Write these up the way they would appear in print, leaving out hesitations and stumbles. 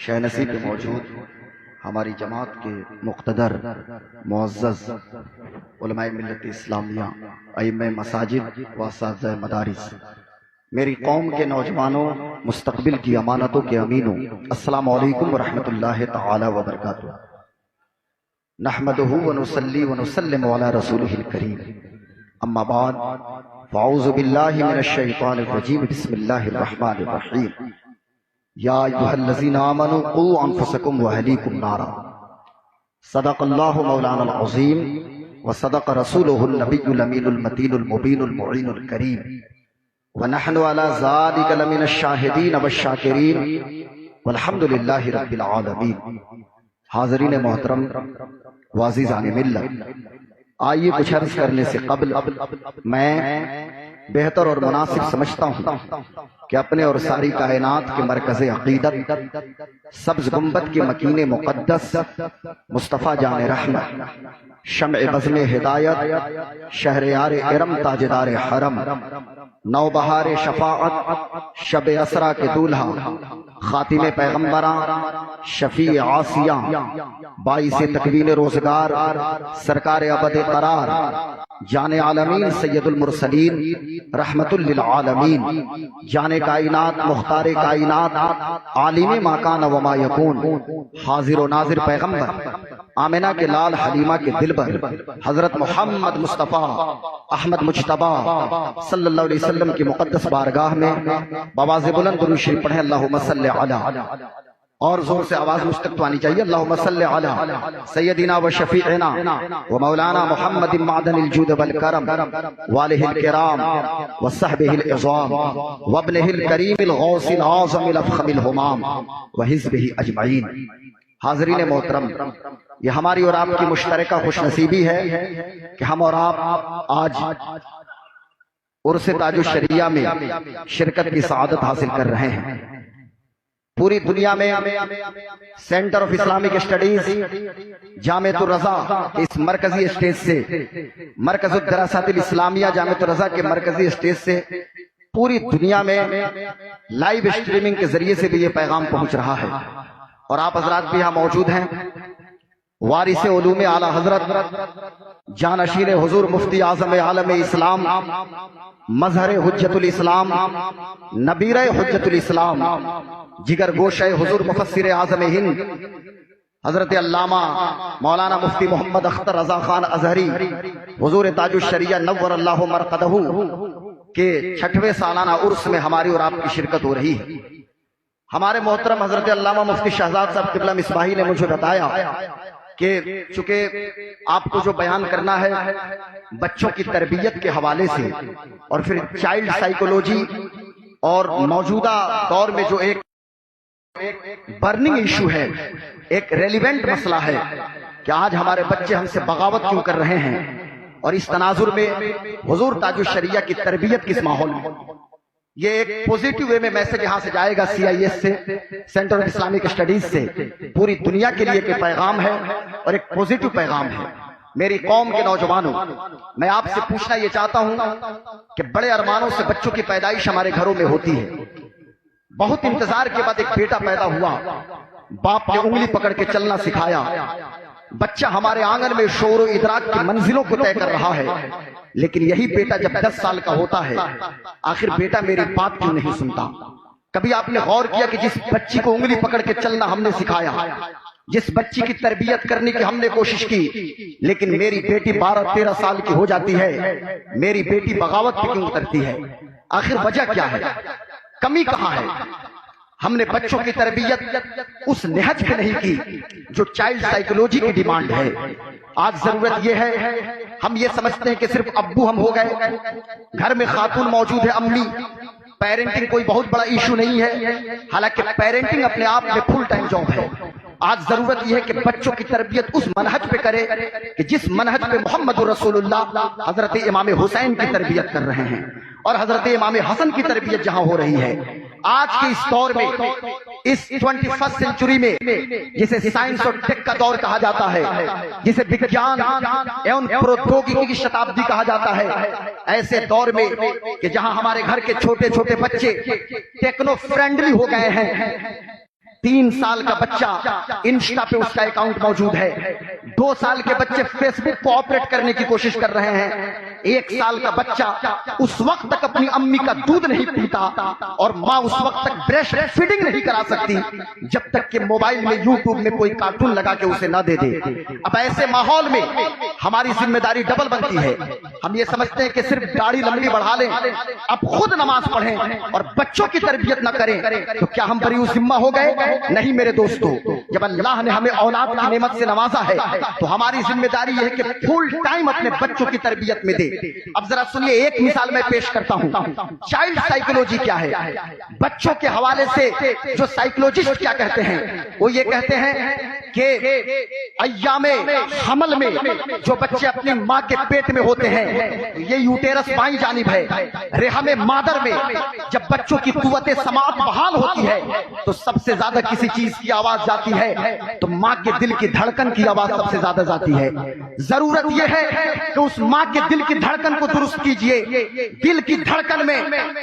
شہ نصیب میں موجود ہماری جماعت کے مقتدر معزز علماء ملت اسلامیہ، ائمہ مساجد و اساتذہ مدارس، میری قوم کے نوجوانوں، مستقبل کی امانتوں کے امینوں، السلام علیکم ورحمۃ اللہ تعالی وبرکاتہ۔ نحمدہ ونصلی ونسلم علی رسولہ الکریم، اما بعد فاعوذ باللہ من الشیطان الرجیم، بسم اللہ الرحمن الرحیم۔ یا ایھا الذین آمنوا قوا انفسکم واہلیکم نارا، صدق اللہ مولانا العظیم وصدق رسولہ النبی الامین المتین المبین المعین الکریم، ونحن علی ذلک لمن الشاہدین والشاکرین والحمد للہ رب العالمین۔ حاضرین محترم وعزیزان ملت، آئیے کچھ عرض کرنے سے قبل میں بہتر اور مناسب سمجھتا ہوں کہ اپنے اور ساری کائنات کے مرکز عقیدت، سبز گنبد کے مکین مقدس مصطفیٰ جان رحمت، شمع بزم ہدایت، شہریار ارم تاجدار حرم، نوبہار شفاعت، شب اسرا کے دولہا، خاتم پیغمبراں، شفیع عاصیاں، باعث تکوین روزگار، سرکار ابد قرار، جان عالمین سید المرسلین رحمت للعالمین، جان کائنات مختار کائنات، عالم ما کان و ما یکون، حاضر و ناظر پیغمبر، آمنہ کے لال حلیمہ کے دلبر، حضرت محمد مصطفیٰ احمد مجتبیٰ صلی اللہ علیہ وسلم کی مقدس بارگاہ میں بآواز بلند درود شریف پڑھیں، اللہم صلی علی، اور زور سے آواز مجھ تک تو آنی چاہیے، اللہم صلی علی سیدنا و شفیعنا و مولانا محمد معدن الجود والکرم والہ الکرام وصحبہ العظام وابنہ الکریم الغوث العظم الافخم الہمام وحزبہ اجمعین۔ حاضرین محترم، یہ ہماری اور آپ کی مشترکہ خوش نصیبی ہے کہ ہم اور آپ آج عرس تاج الشریعہ میں شرکت کی سعادت حاصل کر رہے ہیں۔ پوری دنیا میں centre of Islamic studies Jamiatul الرضا اس مرکزی اسٹیج سے، مرکز الدراسات الاسلامیہ جامعۃ الرضا کے مرکزی اسٹیج سے پوری دنیا میں لائیو اسٹریمنگ کے ذریعے سے بھی یہ پیغام پہنچ رہا ہے، اور آپ حضرات بھی یہاں موجود ہیں۔ وارث علوم اعلی حضرت جانشین حضور مفتی اعظم عالم اسلام، مظہر حجت الاسلام، نبیر حجت الاسلام، جگر گوشہ حضور مفسر اعظم ہند حضرت علامہ مولانا مفتی محمد اختر رضا خان ازہری، حضور تاج الشریعہ نور اللہ مرقدہ کے 6ویں سالانہ عرس میں ہماری اور آپ کی شرکت ہو رہی ہے۔ ہمارے محترم حضرت علامہ مفتی شہزاد صاحب قبلہ مصباحی نے مجھے بتایا کہ چونکہ آپ کو جو بیان کرنا ہے بچوں کی تربیت کے حوالے سے، اور پھر چائلڈ سائیکولوجی، اور موجودہ دور میں جو ایک برننگ ایشو ہے، ایک ریلیونٹ مسئلہ ہے کہ آج ہمارے بچے ہم سے بغاوت کیوں کر رہے ہیں، اور اس تناظر میں حضور تاج الشریعہ کی تربیت کس ماحول میں، یہ ایک پوزیٹیو وے میں میسج یہاں سے جائے گا، سی آئی ایس سے، سینٹر آف اسلامک اسٹڈیز سے، پوری دنیا کے لیے ایک پیغام ہے اور ایک پوزیٹیو پیغام ہے۔ میری قوم کے نوجوانوں، میں آپ سے پوچھنا یہ چاہتا ہوں کہ بڑے ارمانوں سے بچوں کی پیدائش ہمارے گھروں میں ہوتی ہے، بہت انتظار کے بعد ایک بیٹا پیدا ہوا، باپ نے انگلی پکڑ کے چلنا سکھایا، بچہ ہمارے آنگن میں شعور و ادراک کی منزلوں کو طے کر رہا ہے، لیکن یہی بیٹا جب 10 سال کا ہوتا ہے، آخر بیٹا میری بات کیوں نہیں سنتا؟ کبھی آپ نے غور کیا کہ جس بچی کو انگلی پکڑ کے چلنا ہم نے سکھایا، جس بچی کی تربیت کرنے کی ہم نے کوشش کی، لیکن میری بیٹی 12-13 سال کی ہو جاتی ہے، میری بیٹی بغاوت پہ کیوں اترتی ہے؟ آخر وجہ کیا ہے؟ کمی کہاں ہے؟ ہم نے بچوں کی تربیت اس نہج پہ نہیں کی جو چائلڈ سائیکولوجی کی ڈیمانڈ ہے۔ آج ضرورت یہ ہے، ہم یہ سمجھتے ہیں کہ صرف ابو ہم ہو گئے، گھر میں خاتون موجود ہے، امی، پیرنٹنگ کوئی بہت بڑا ایشو نہیں ہے، حالانکہ پیرنٹنگ اپنے آپ میں فل ٹائم جاب ہے۔ آج ضرورت یہ ہے کہ بچوں کی تربیت اس منہج پہ کرے کہ جس منہج پہ محمد رسول اللہ حضرت امام حسین کی تربیت کر رہے ہیں، اور حضرت امام حسن کی تربیت جہاں ہو رہی ہے۔ آج کے اس دور میں، اس 21 سینچری میں، جسے سائنس اور ٹیک کا دور کہا جاتا ہے، جسے وگیان ایوم پروتوگی کی شتابدی کہا جاتا ہے، ایسے دور میں کہ جہاں ہمارے گھر کے چھوٹے چھوٹے بچے ٹیکنو فرینڈلی ہو گئے ہیں، 3 سال کا بچہ انسٹا پہ اس کا اکاؤنٹ موجود ہے، 2 سال کے بچے فیس بک کو آپریٹ کرنے کی کوشش کر رہے ہیں، 1 سال کا بچہ اس وقت تک اپنی امی کا دودھ نہیں پیتا اور ماں اس وقت تک بریسٹ فیڈنگ نہیں کرا سکتی جب تک کہ موبائل میں یوٹیوب میں کوئی کارٹون لگا کے اسے نہ دے دے۔ اب ایسے ماحول میں ہماری ذمہ داری ڈبل بنتی ہے۔ ہم یہ سمجھتے ہیں کہ صرف داڑھی لمبی بڑھا لیں، اب خود نماز پڑھیں اور بچوں کی تربیت نہ کریں تو کیا ہم بری ذمہ ہو گئے؟ نہیں میرے دوستو، جب اللہ نے ہمیں اولاد کی نعمت سے نوازا ہے تو ہماری ذمہ داری یہ ہے کہ فل ٹائم اپنے بچوں کی تربیت میں دے۔ اب ذرا سنیے، ایک مثال میں پیش کرتا ہوں۔ چائلڈ سائیکولوجی کیا ہے؟ بچوں کے حوالے سے جو سائیکولوجسٹ کیا کہتے ہیں، وہ یہ کہتے ہیں کہ ایام حمل میں جو بچے اپنی ماں کے پیٹ میں ہوتے ہیں، یہ یوٹیرس بائیں جانب ہے، رحم مادر میں جب بچوں کی قوت سماعت بحال ہوتی ہے تو سب سے زیادہ کسی چیز کی آواز جاتی ہے تو ماں کے دل کی دھڑکن کی آواز سب سے زیادہ جاتی ہے۔ ضرورت یہ ہے کہ اس ماں کے دل کی دھڑکن کو درست کیجئے۔ دل کی دھڑکن میں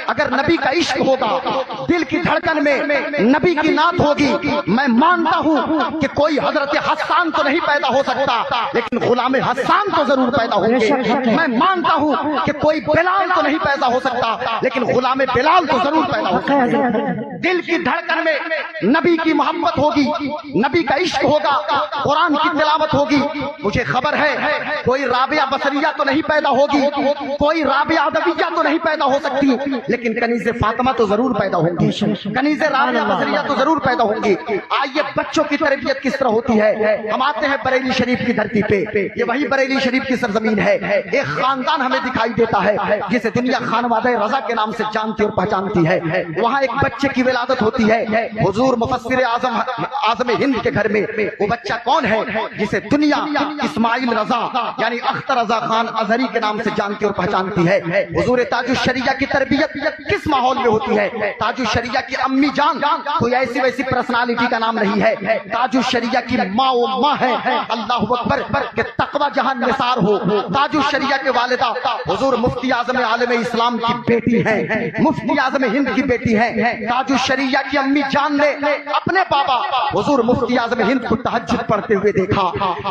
اگر نبی کا عشق ہوگا، دل کی دھڑکن میں نبی کی نعت ہوگی، میں مانتا ہوں کہ کوئی حضرت حسان تو نہیں پیدا ہو سکتا لیکن غلام حسان تو ضرور پیدا ہوں گے۔ میں مانتا ہوں کہ کوئی بلال تو نہیں پیدا ہو سکتا لیکن غلام بلال تو ضرور پیدا ہو سکتا ہے۔ دل کی دھڑکن میں نبی کی محبت ہوگی، نبی کا عشق ہوگا، قرآن کی تلاوت ہوگی۔ مجھے خبر ہے کوئی رابعہ بصریہ تو نہیں پیدا ہوگی، کوئی رابعہ ادویہ تو نہیں پیدا ہو سکتی لیکن کنیز فاطمہ تو ضرور پیدا ہوں گی، کنیز رابعہ بصریہ تو ضرور پیدا ہوں گی۔ آئیے بچوں کی تربیت کس طرح ہوتی ہے، ہم آتے ہیں بریلی شریف کی دھرتی پہ۔ یہ وہی بریلی شریف کی سرزمین ہے۔ ایک خاندان ہمیں دکھائی دیتا ہے جسے دنیا خانوادہ رضا کے نام سے جانتی اور پہچانتی ہے۔ وہاں ایک بچے کی ولادت ہوتی ہے حضور مفسر اعظم ہند کے گھر میں۔ وہ بچہ کون ہے جسے دنیا اسماعیل رضا یعنی اختر رضا خان ازہری کے نام سے جانتی اور پہچانتی ہے۔ حضور تاج الشریعہ کی تربیت کس ماحول میں ہوتی ہے؟ تاج الشریعہ کی امی جان کوئی ایسی ویسی پرسنالٹی کا نام نہیں ہے، تاج الشریعہ کی ماں و ماں ہے۔ اللہ اکبر کہ تقوی جہاں نثار ہو۔ تاج الشریعہ کے والدہ حضور مفتی اعظم عالم اسلام کی بیٹی ہیں، مفتی اعظم ہند کی بیٹی ہیں۔ تاج الشریعہ کی امی جان نے اپنے بابا حضور مفتی اعظم ہند کو تہجد پڑھتے ہوئے دیکھا،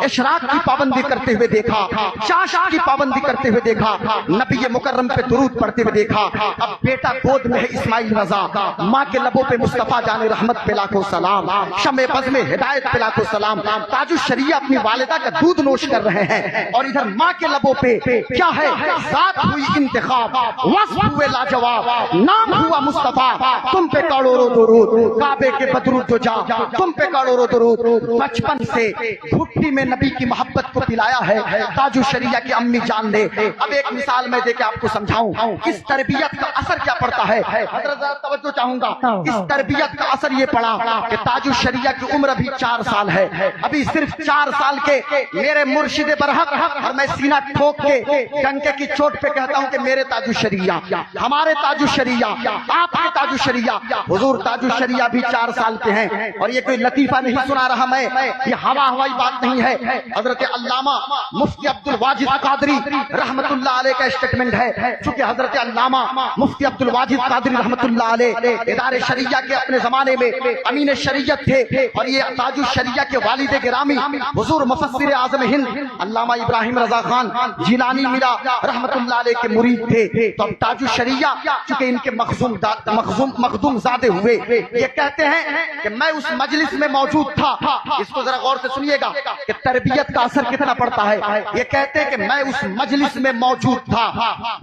اشراق کی پابندی کرتے ہوئے دیکھا، چاشت کی پابندی کرتے ہوئے دیکھا، نبی مکرم پہ درود پڑھتے ہوئے دیکھا۔ اب بیٹا گود میں ہے اسماعیل رضا، ماں کے لبوں پہ مصطفیٰ جان رحمت پہ لاکھوں سلام، شمع بز میں ہدایت پہ لاکھوں سلام۔ تاج الشریعہ اپنی والدہ کا دودھ نوش کر رہے ہیں اور ادھر ماں کے لبوں پہ کیا ہے؟ ذات ہوئی انتخاب، وصف ہوئے لاجواب، نام ہوا مصطفیٰ، تم پہ کروڑوں درود، کعبے کے بدرو جو جا تم پہ کروڑوں درود۔ بچپن سے گھٹی میں نبی کی محبت کو پلایا ہے تاج الشریعہ کی امی جان نے۔ اب ایک مثال میں دے کے آپ کو سمجھاؤں اس تربیت کا اثر کیا پڑتا ہے۔ حضرت توجہ چاہوں گا، اس تربیت کا اثر یہ پڑا کہ تاج الشریعہ کی عمر ابھی 4 سال ہے، ابھی صرف 4 سال کے میرے مرشد برحق، اور میں سینہ ٹھوک کے ڈنکے کی چوٹ پہ کہتا ہوں کہ میرے تاج الشریعہ، ہمارے تاج الشریعہ، آپ کے تاج الشریعہ، حضور تاج الشریعہ بھی 4 سال کے ہیں۔ اور یہ کوئی لطیفہ نہیں سنا رہا میں، یہ ہوائی بات نہیں ہے۔ حضرت علامہ مفتی عبد الواجد قادری رحمت اللہ علیہ کا اسٹیٹمنٹ ہے، چونکہ حضرت علامہ مفتی عبد الواجد قادری رحمت اللہ علیہ ادارے شریعہ کے اپنے زمانے میں امین شریعت تھے اور یہ تاج الشریعہ کے والد گرامی حضور مفسر اعظم ہند علامہ ابراہیم رضا خان جیلانی میرا رحمت اللہ علیہ کے مرید تھے۔ تو اب تاج الشریعہ چونکہ ان کے مخدوم زادے ہوئے، یہ کہتے ہیں کہ میں اس مجلس میں موجود تھا۔ اس کو ذرا غور سے سنیے گا کہ تربیت کا اثر کتنا پڑتا ہے۔ یہ کہتے ہیں کہ میں اس مجلس میں موجود تھا،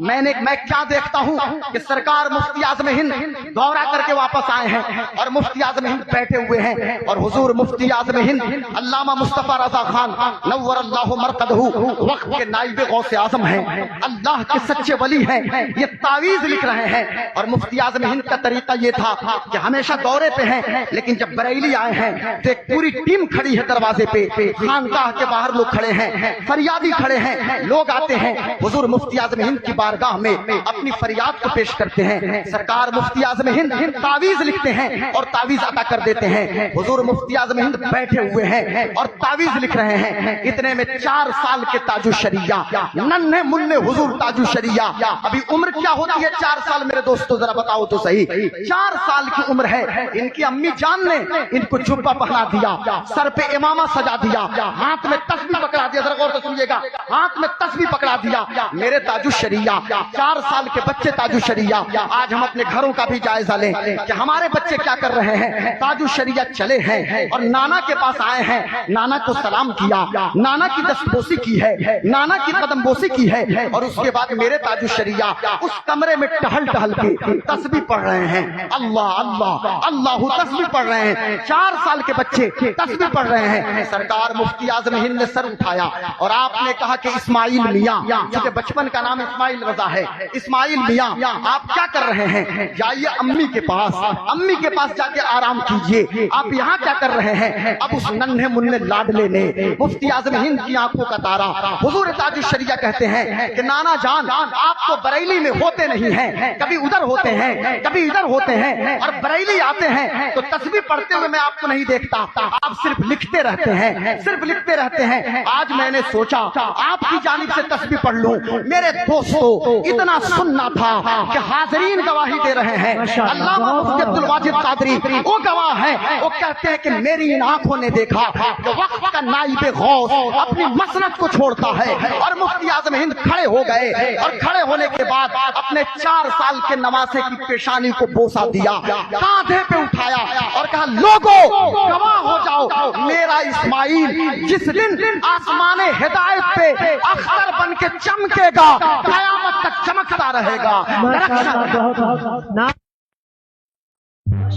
میں کیا دیکھتا ہوں کہ سرکار مفتی اعظم ہند دورہ کر کے واپس آئے ہیں اور مفتی اعظم ہند بیٹھے ہوئے ہیں اور حضور مفتی اعظم ہند علامہ مصطفیٰ رضا خان نور اللہ مرقدہ وقت کے نائب غوث اعظم ہیں، اللہ کے سچے ولی ہیں، یہ تعویذ لکھ رہے ہیں۔ اور مفتی اعظم ہند کا طریقہ یہ تھا کہ ہمیشہ دورے پہ ہیں لیکن جب بریلی آئے ہیں تو ایک پوری ٹیم کھڑی ہے دروازے پہ، خانقاہ کے باہر لوگ کھڑے ہیں، فریادی کھڑے ہیں، لوگ آتے ہیں حضور مفتی اعظم ہند کی بارگاہ میں اپنی فریاد کو پیش کرتے ہیں۔ سرکار مفتی اعظم ہند تعویذ لکھتے ہیں اور تعویذ عطا کر دیتے ہیں۔ حضور مفتی اعظم ہند بیٹھے ہوئے ہیں اور تعویذ لکھ رہے ہیں. اتنے میں 4 سال کے تاج الشریعہ ننھے منھے حضور تاج الشریعہ. ابھی عمر کیا ہوتی ہے 4 سال میرے دوستو ذرا بتاؤ تو صحیح. 4 سال کی عمر ہے. ان کی امی جان نے ان کو جبہ پہنا دیا, سر پہ امامہ سجا دیا, ہاتھ میں تسبیح پکڑا دیا. ذرا غور سے سنیے گا, ہاتھ میں تسبیح پکڑا دیا. میرے تاج الشریعہ 4 سال کے بچے تاج الشریعہ. آج ہم اپنے گھروں کا بھی جائزہ لیں کہ ہمارے بچے کیا کر رہے ہیں. تاج الشریعہ چلے ہیں اور نانا کے پاس آئے ہیں, نانا کو سلام کیا, نانا کی دستبوسی کی ہے, نانا کی قدم بوسی کی ہے, اور اس کے بعد میرے تاج الشریعہ اس کمرے میں ٹہل ٹہل کے تسبیح پڑھ رہے ہیں. اللہ اللہ اللہ تسبیح پڑھ رہے ہیں. 4 سال کے بچے تسبیح پڑھ رہے ہیں. سرکار مفتی اعظم ہند نے سر اٹھایا اور آپ نے کہا کہ اسماعیل میاں, کیونکہ بچپن کا نام اسماعیل رضا ہے, اسماعیل میاں آپ کیا کر رہے ہیں؟ جائیے امی کے پاس, امی کے پاس جا کے آرام کیجئے. آپ یہاں کیا کر رہے ہیں؟ اب اس ننھے منھے لاڈلے نے مفتی اعظم ہند کی آنکھوں کا تارا حضور تاج الشریعہ کہتے ہیں کہ نانا جان آپ تو بریلی میں ہوتے نہیں ہیں, کبھی ادھر ہوتے ہیں کبھی ادھر ہوتے ہیں, اور بریلی آتے ہیں تو تسبیح پڑھتے ہوئے میں آپ کو نہیں دیکھتا, آپ صرف لکھتے رہتے ہیں, صرف لکھتے رہتے ہیں. آج میں نے سوچا آپ کی جانب سے تسبیح پڑھ لوں. میرے دوستو اتنا سننا تھا کہ حاضرین گواہی دے رہے ہیں. علامہ مفتی عبد الواجد قادری وہ گواہ ہیں, وہ کہتے ہیں کہ میری ان آنکھوں نے دیکھا کہ وقت کا نائب غوث اپنی مسند کو چھوڑتا ہے. اور مفتی اعظم ہند کھڑے ہو گئے, اور کھڑے ہونے کے بعد اپنے 4 سال کے نواسے کی پیشانی کو بوسا دیا, کاندھے پہ اٹھایا اور کہا لوگو گواہ ہو جاؤ, میرا اسماعیل جس دن آسمان ہدایت پہ اختر بن کے چمکے گا قیامت تک چمکتا رہے گا.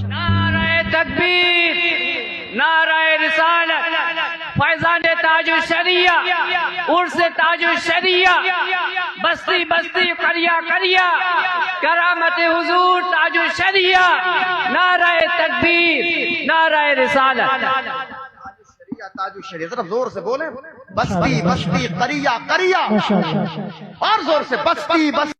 نعرہ تکبیر, نعرہ رسالت, فیضان تاج الشریعہ, عرس تاج الشریعہ, بستی بستی قریہ قریہ, کرامت حضور تاج الشریعہ. نعرہ تکبیر, نعرہ رسالت. تاج الشریعہ ذرا زور سے بولیں. بستی بستی قریہ قریہ, اور زور سے بستی بستی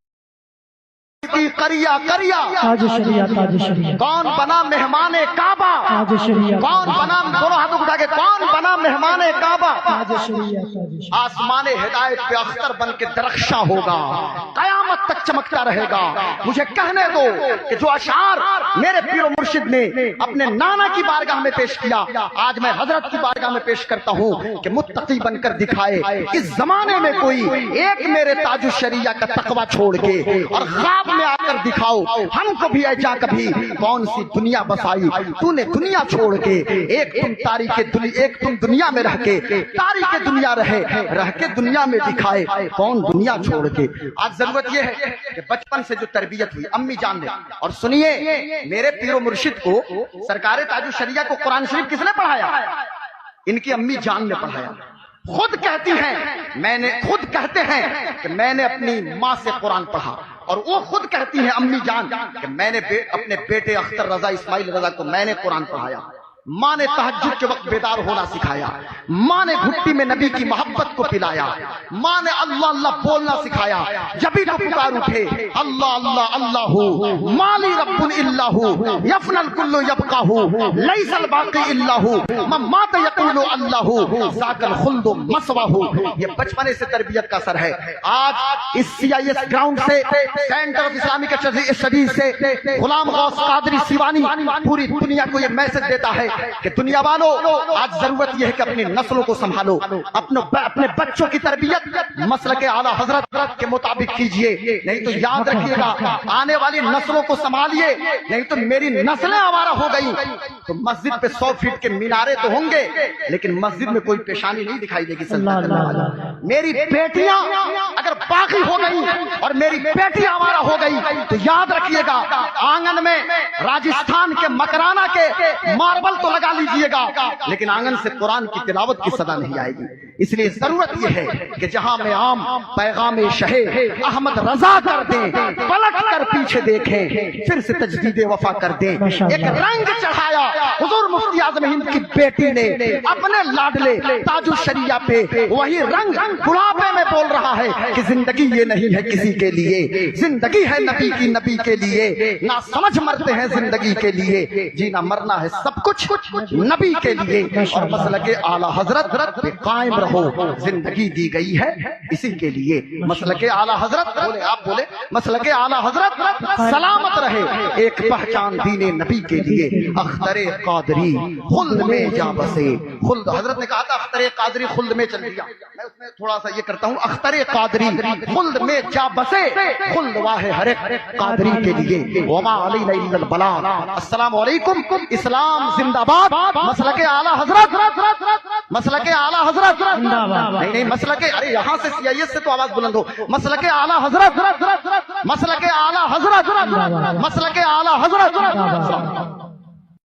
قریہ قریہ. تاج الشریعہ, تاج الشریعہ. کون بنا مہمان کعبہ؟ تاج الشریعہ. کون بنا, دونوں ہاتھوں اٹھا کے, کون بنا مہمان کعبہ؟ تاج الشریعہ, تاج الشریعہ. آسمان ہدایت پہ اختر بن کے درخشاں ہوگا, قیامت تک چمکتا رہے گا. مجھے کہنے دو کہ جو اشعار میرے پیر و مرشد نے اپنے نانا کی بارگاہ میں پیش کیا, آج میں حضرت کی بارگاہ میں پیش کرتا ہوں کہ متقی بن کر دکھائے اس زمانے میں کوئی ایک میرے تاج الشریعہ کا تقوی چھوڑ کے, اور خواب میں آ کر دکھاؤ ہم کو بھی ایجا کبھی کون سی دنیا بسائی تو نے دنیا چھوڑ کے. ایک تم تاریخ دنیا, ایک تم دنیا میں رہ کے تاریخ دنیا رہ کے دنیا میں دکھائے کون دنیا چھوڑ کے. آج ضرورت یہ ہے کہ بچپن سے جو تربیت ہوئی امی جان نے, اور سنیے میرے پیر و مرشد کو سرکار تاج الشریعہ کو قرآن شریف کس نے پڑھایا؟ ان کی امی جان نے پڑھایا. خود کہتی ہیں, میں نے, خود کہتے ہیں کہ میں نے اپنی ماں سے قرآن پڑھا, اور وہ خود کہتی ہیں امی جان کہ میں نے اپنے بیٹے اختر رضا اسماعیل رضا کو میں نے قرآن پڑھایا. ماں نے تہجد کے وقت بیدار ہونا سکھایا, ماں نے گھٹی میں نبی کی محبت کو پلایا, ماں نے اللہ اللہ بولنا سکھایا. جبھی تو پکار اٹھے اللہ اللہ اللہ, مالی رب الا ہو, یفنى الکل یبقى ہو, لیس الباقی الا ہو, من مات یقول اللہ, ذاک الخلد مثواه. یہ بچپنے سے تربیت کا اثر ہے. آج اس CIS گراؤنڈ سے, سینٹر آف اسلامک اسٹڈیز سے غلام غوث قادری سیوانی پوری دنیا کو یہ میسج دیتا ہے کہ دنیا والو آج ضرورت یہ ہے کہ اپنی نسلوں کو سنبھالو, اپنے بچوں کی تربیت مسلک اعلیٰ حضرت کے مطابق کیجئے. نہیں تو یاد رکھیے گا آنے والی نسلوں کو سنبھالیے, نہیں تو میری نسلیں آوارہ ہو گئی تو مسجد پہ 100 فٹ کے مینارے تو ہوں گے لیکن مسجد میں کوئی پیشانی نہیں دکھائی دے گی. میری بیٹیاں اگر باقی ہو گئی اور میری بیٹی آوارہ ہو گئی تو یاد رکھیے گا آنگن میں راجستھان کے مکرانہ کے ماربل تو لگا لیجئے گا لیکن آنگن سے قرآن کی تلاوت کی صدا نہیں آئے گی. اس لیے ضرورت یہ ہے کہ جہاں میں عام پیغام شہ احمد رضا کر دیں, پلٹ کر پیچھے دیکھیں, پھر سے تجدید وفا کر دیں. ایک رنگ چڑھایا حضور مفتی اعظم ہند کی بیٹی نے اپنے لاڈلے تاج الشریعہ پہ, وہی رنگ بڑھاپے میں بول رہا ہے کہ زندگی یہ نہیں ہے کسی کے لیے, زندگی ہے نبی کی, نبی کے لیے. نہ سمجھ مرتے ہیں زندگی کے لیے, جینا مرنا ہے سب کچھ نبی کے لیے اور مسلک اعلی حضرت پہ قائم رہو. زندگی دی گئی ہے اسی کے لیے. مسلک اعلی حضرت بولے, آپ بولے, مسلک اعلی حضرت سلامت رہے. ایک پہچان دین نبی کے لیے. اختر قادری خلد میں جا بسے. خلد حضرت نے کہا تھا اختر قادری خلد میں چل گیا. میں اس میں تھوڑا سا یہ کرتا ہوں, اختر قادری خلد میں جا بسے. خلد واہ ہر ایک قادری کے لیے. وما علینا الا البلاغ. السلام علیکم. اسلام زندہ باد. مسلک اعلی حضرت, مسلک اعلی حضرت, نہیں مسلک, ارے یہاں سے CIS سے تو آواز بلند ہو. مسلک اعلی حضرت, مسلک اعلی حضرت, مسلک اعلی حضرت.